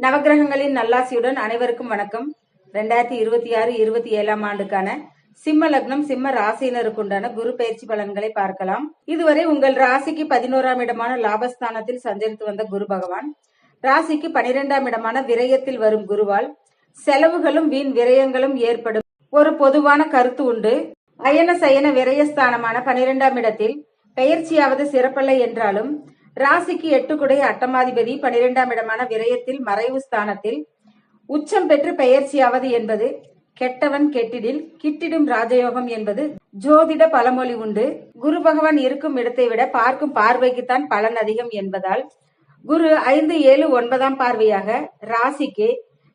நவகிரகங்களின் நல்லாசியுடன் அனைவருக்கும் வணக்கம். 2026-27 ஆண்டுக்கான சிம்ம லக்னம் சிம்ம ராசியினருக்கு உண்டான குரு பயிற்சி பலன்களை பார்க்கலாம். இதுவரை உங்கள் ராசிக்கு 11ஆம் இடமான லாபஸ்தானத்தில் சஞ்சரித்து வந்த குரு பகவான் ராசிக்கு 12ஆம் இடமான விரயத்தில் வரும் குருவால் செலவுகளும் வீண் விரயங்களும் ஏற்படும் ஒரு பொதுவான கருத்து உண்டு. அயன சயன விரயஸ்தானமான 12ஆம் இடத்தில் பெயர்ச்சியாவது சிறப்பல்ல என்றாலும் ராசிக்கு 8 குடை அட்டமாதிபதி 12ஆம் இடமான விரயத்தில் மறைவு ஸ்தானத்தில் உச்சம் பெற்று பெயர்ச்சியாவது என்பது கெட்டவன் கெட்டிடில் கிட்டிடும் ராஜயோகம் என்பது ஜோதிட பழமொழி உண்டு. குரு பகவான் இருக்கும் இடத்தை விட பார்க்கும் பார்வைக்குத்தான் பலன் அதிகம் என்பதால் குரு 5, 7, 9ஆம் பார்வையாக ராசிக்கு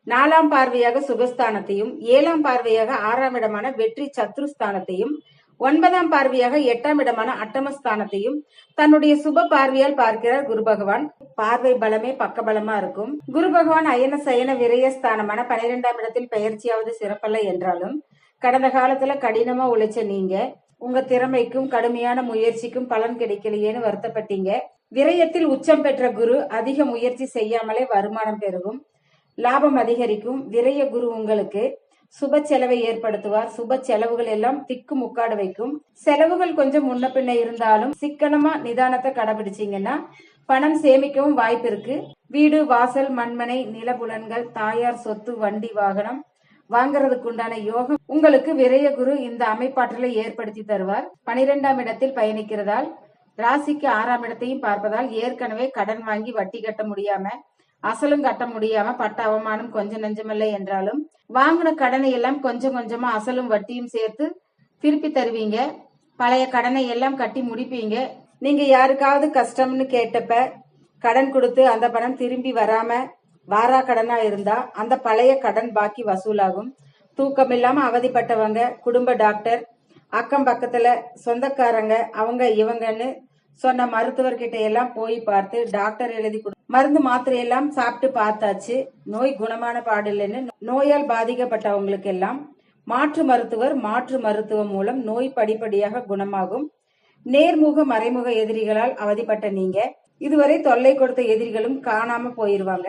4ஆம் பார்வையாக சுகஸ்தானத்தையும் 7ஆம் பார்வையாக 6ஆம் இடமான வெற்றி சத்ருஸ்தானத்தையும் 9ஆம் பார்வையாக 8ஆம் இடமான அட்டமஸ்தானத்தையும் தன்னுடைய சுப பார்வையால் பார்க்கிறார் குரு பகவான். பார்வை பலமே பக்க பலமா இருக்கும். குரு பகவான் அயன சயன விரயஸ்தானமான 12ஆம் இடத்தில் பெயர்ச்சியாவது சிறப்பல்ல என்றாலும் கடந்த காலத்துல கடினமா உழைச்ச நீங்க உங்க திறமைக்கும் கடுமையான முயற்சிக்கும் பலன் கிடைக்கலையேன்னு வருத்தப்பட்டீங்க. விரயத்தில் உச்சம் பெற்ற குரு அதிக முயற்சி செய்யாமலே வருமானம் பெருகும், லாபம் அதிகரிக்கும். விரய குரு உங்களுக்கு சுப செலவை ஏற்படுத்துவார். சுப செலவுகள் எல்லாம் திக்கு முக்காடு வைக்கும். செலவுகள் கொஞ்சம் முன்ன பின்ன இருந்தாலும் சிக்கனமா நிதானத்தை கடைபிடிச்சீங்கன்னா பணம் சேமிக்கவும் வாய்ப்பு இருக்கு. வீடு வாசல் மண்மனை நிலபுலன்கள் தாயார் சொத்து வண்டி வாகனம் வாங்கறதுக்கு உண்டான யோகம் உங்களுக்கு விரய குரு இந்த அமைப்பாற்றலை ஏற்படுத்தி தருவார். 12ஆம் இடத்தில் பயணிக்கிறதால் ராசிக்கு 6ஆம் இடத்தையும் பார்ப்பதால் ஏற்கனவே கடன் வாங்கி வட்டி கட்ட முடியாம அசலும் கட்ட முடியாம பட்ட அவமானம் கொஞ்சம் நஞ்சமில்லை என்றாலும் வாங்கின கடனை எல்லாம் கொஞ்சம் கொஞ்சமா அசலும் வட்டியும் சேர்த்து திருப்பி தருவீங்க. பழைய கடனை எல்லாம் கட்டி முடிப்பீங்க. நீங்க யாருக்காவது கஷ்டம்னு கேட்டப்ப கடன் கொடுத்து அந்த பணம் திரும்பி வராம வாரா கடனா இருந்தா அந்த பழைய கடன் பாக்கி வசூலாகும். தூக்கம் இல்லாம அவதிப்பட்டவங்க குடும்ப டாக்டர் அக்கம் பக்கத்துல சொந்தக்காரங்க அவங்க இவங்கன்னு சொன்ன மருத்துவர்கிட்ட எல்லாம் போய் பார்த்து டாக்டர் எழுதி மருந்து மாத்திரை எல்லாம் சாப்பிட்டு பார்த்தாச்சு, நோய் குணமான பாடில்லைன்னு நோயால் பாதிக்கப்பட்டவங்களுக்கு எல்லாம் மாற்று மருத்துவம் மூலம் நோய் படிப்படியாக குணமாகும். நேர்முக மறைமுக எதிரிகளால் அவதிப்பட்ட நீங்க இதுவரை தொல்லை கொடுத்த எதிரிகளும் காணாம போயிருவாங்க.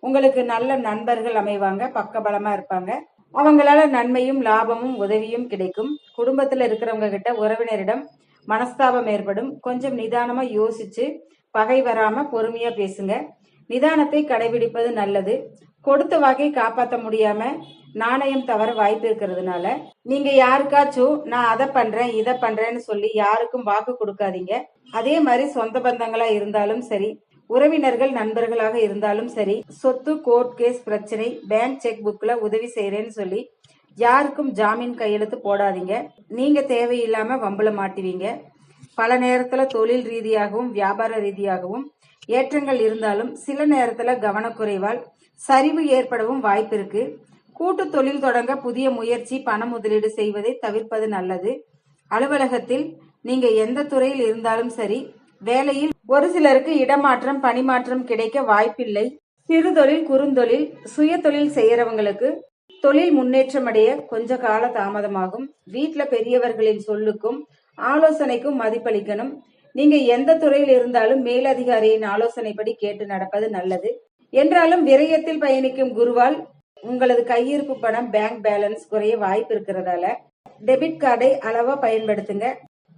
உங்களுக்கு நல்ல நண்பர்கள் அமைவாங்க, பக்கபலமா இருப்பாங்க. அவங்களால நன்மையும் லாபமும் உதவியும் கிடைக்கும். குடும்பத்துல இருக்கிறவங்க கிட்ட உறவினரிடம் மனஸ்தாபம் ஏற்படும். கொஞ்சம் நிதானமா யோசிச்சு பகை வராம பொறுமையா பேசுங்க. நிதானத்தை கடைபிடிப்பது நல்லது. கொடுத்த வாக்கை காப்பாற்ற முடியாம நாணயம் தவற வாய்ப்பு இருக்கிறதுனால நீங்க யாருக்காச்சும் நான் அதை பண்றேன் இதை பண்றேன்னு சொல்லி யாருக்கும் வாக்கு கொடுக்காதீங்க. அதே மாதிரி சொந்த பந்தங்களா இருந்தாலும் சரி, உறவினர்கள் நண்பர்களாக இருந்தாலும் சரி, சொத்து கோர்ட் கேஸ் பிரச்சனை பேங்க் செக் புக்ல உதவி செய்யறேன்னு சொல்லி யாருக்கும் ஜாமீன் கையெழுத்து போடாதீங்க. நீங்க தேவையில்லாம வம்புல மாட்டுவீங்க. பல நேரத்துல தொழில் ரீதியாகவும் வியாபார ரீதியாகவும் ஏற்றங்கள் இருந்தாலும் சில நேரத்துல கவனக்குறைவால் சரிவு ஏற்படவும் வாய்ப்பு இருக்கு. கூட்டு தொழில் தொடங்க புதிய முயற்சி பண முதலீடு செய்வதை தவிர்ப்பது நல்லது. அலுவலகத்தில் நீங்க எந்த துறையில் இருந்தாலும் சரி, வேலையில் ஒரு சிலருக்கு இடமாற்றம் பணிமாற்றம் கிடைக்க வாய்ப்பில்லை. சிறு தொழில் குறுந்தொழில் சுய தொழில் செய்யறவங்களுக்கு தொழில் முன்னேற்றம் அடைய கொஞ்ச கால தாமதமாகும். வீட்டுல பெரியவர்களின் சொல்லுக்கும் ஆலோசனைக்கும் மதிப்பளிக்கணும். நீங்க எந்த துறையில் இருந்தாலும் மேலதிகாரியின் ஆலோசனைப்படி கேட்டு நடப்பது நல்லது. என்றாலும் விரயத்தில் பயணிக்கும் குருவால் உங்களது கையிருப்பு பணம் பேங்க் பேலன்ஸ் குறைய வாய்ப்பு இருக்கிறதால டெபிட் கார்டை அளவா பயன்படுத்துங்க.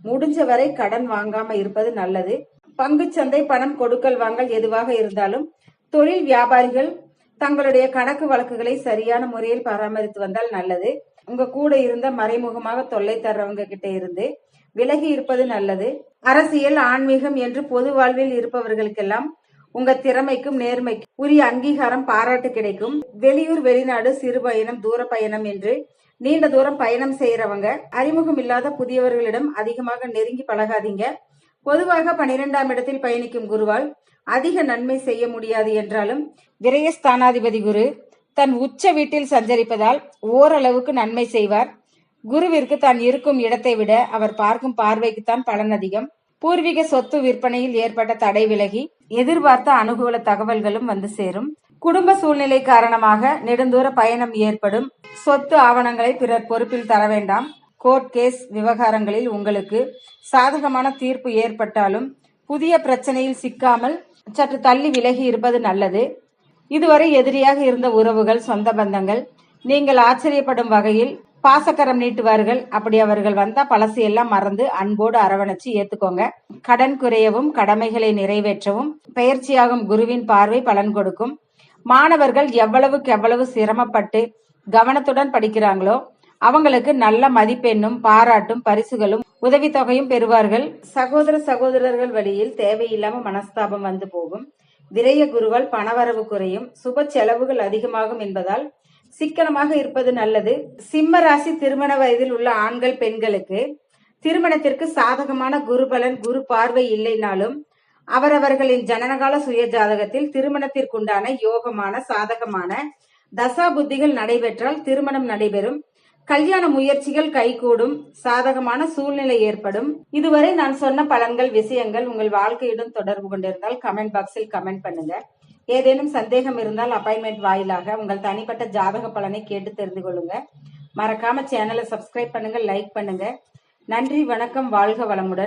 முடிஞ்ச வரை கடன் வாங்காம இருப்பது நல்லது. பங்குச்சந்தை பணம் கொடுக்கல் வாங்கல் எதுவாக இருந்தாலும் தொழில் வியாபாரிகள் தங்களுடைய கணக்கு வழக்குகளை சரியான முறையில் பராமரித்து வந்தால் நல்லது. உங்க கூட இருந்த மறைமுகமாக தொல்லை தர்றவங்க கிட்ட இருந்து விலகி இருப்பது நல்லது. அரசியல் ஆன்மீகம் என்று பொது வாழ்வில் இருப்பவர்களுக்கெல்லாம் உங்க திறமைக்கும் நேர்மைக்கும் உரிய அங்கீகாரம் பாராட்டு கிடைக்கும். வெளியூர் வெளிநாடு சிறு பயணம் தூர பயணம் என்று நீண்ட தூரம் பயணம் செய்யறவங்க அறிமுகம் இல்லாத புதியவர்களிடம் அதிகமாக நெருங்கி பழகாதீங்க. பொதுவாக 12ஆம் இடத்தில் பயணிக்கும் குருவால் அதிக நன்மை செய்ய முடியாது என்றாலும் விரயஸ்தானாதிபதி குரு தன் உச்ச வீட்டில் சஞ்சரிப்பதால் ஓரளவுக்கு நன்மை செய்வார். குருவிற்கு தான் இருக்கும் இடத்தை விட அவர் பார்க்கும் பார்வைக்குத்தான் பலன் அதிகம். பூர்வீக சொத்து விற்பனையில் ஏற்பட்ட தடை விலகி எதிர்பார்த்த அனுகூல தகவல்களும் வந்து சேரும். குடும்ப சூழ்நிலை காரணமாக நெடுந்தூர பயணம் ஏற்படும். சொத்து ஆவணங்களை பிறர் பொறுப்பில் தர வேண்டாம். கோர்ட் கேஸ் விவகாரங்களில் உங்களுக்கு சாதகமான தீர்ப்பு ஏற்பட்டாலும் புதிய பிரச்சனையில் சிக்காமல் சற்று தள்ளி விலகி இருப்பது நல்லது. இதுவரை எதிரியாக இருந்த உறவுகள், சொந்த பந்தங்கள் நீங்கள் ஆச்சரியப்படும் வகையில் பாசக்கரம் நீட்டுவார்கள். அப்படி அவர்கள் வந்தா பழசு எல்லாம் மறந்து அன்போடு அரவணைச்சு ஏத்துக்கோங்க. கடன் குறையவும், கடமைகளை நிறைவேற்றவும் பயிற்சியாகும் குருவின் பார்வை பலன் கொடுக்கும். மாணவர்கள் எவ்வளவுக்கு எவ்வளவு சிரமப்பட்டு கவனத்துடன் படிக்கிறாங்களோ அவங்களுக்கு நல்ல மதிப்பெண்ணும், பாராட்டும், பரிசுகளும், உதவித்தொகையும் பெறுவார்கள். சகோதர சகோதரர்கள் வழியில் தேவையில்லாம மனஸ்தாபம் வந்து போகும். விரய குருவால் பணவரவு குறையும். சுப செலவுகள் அதிகமாகும் என்பதால் சிக்கனமாக இருப்பது நல்லது. சிம்ம ராசி திருமண வயதில் உள்ள ஆண்கள், பெண்களுக்கு திருமணத்திற்கு சாதகமான குரு பலன், குரு பார்வை இல்லைனாலும் அவரவர்களின் ஜனனகால சுய ஜாதகத்தில் திருமணத்திற்குண்டான யோகமான, சாதகமான தசா புத்திகள் நடைபெற்றால் திருமணம் நடைபெறும். கல்யாண முயற்சிகள் கைகூடும். சாதகமான சூழ்நிலை ஏற்படும். இதுவரை நான் சொன்ன பலன்கள், விஷயங்கள் உங்கள் வாழ்க்கையுடன் தொடர்பு கொண்டிருந்தால் கமெண்ட் பாக்ஸில் கமெண்ட் பண்ணுங்க. ஏதேனும் சந்தேகம் இருந்தால் அப்பாயின்மெண்ட் வாயிலாக உங்கள் தனிப்பட்ட ஜாதக பலனை கேட்டு தெரிந்து கொள்ளுங்க. மறக்காம சேனலை சப்ஸ்கிரைப் பண்ணுங்க, லைக் பண்ணுங்க. நன்றி, வணக்கம், வாழ்க வளமுடன்.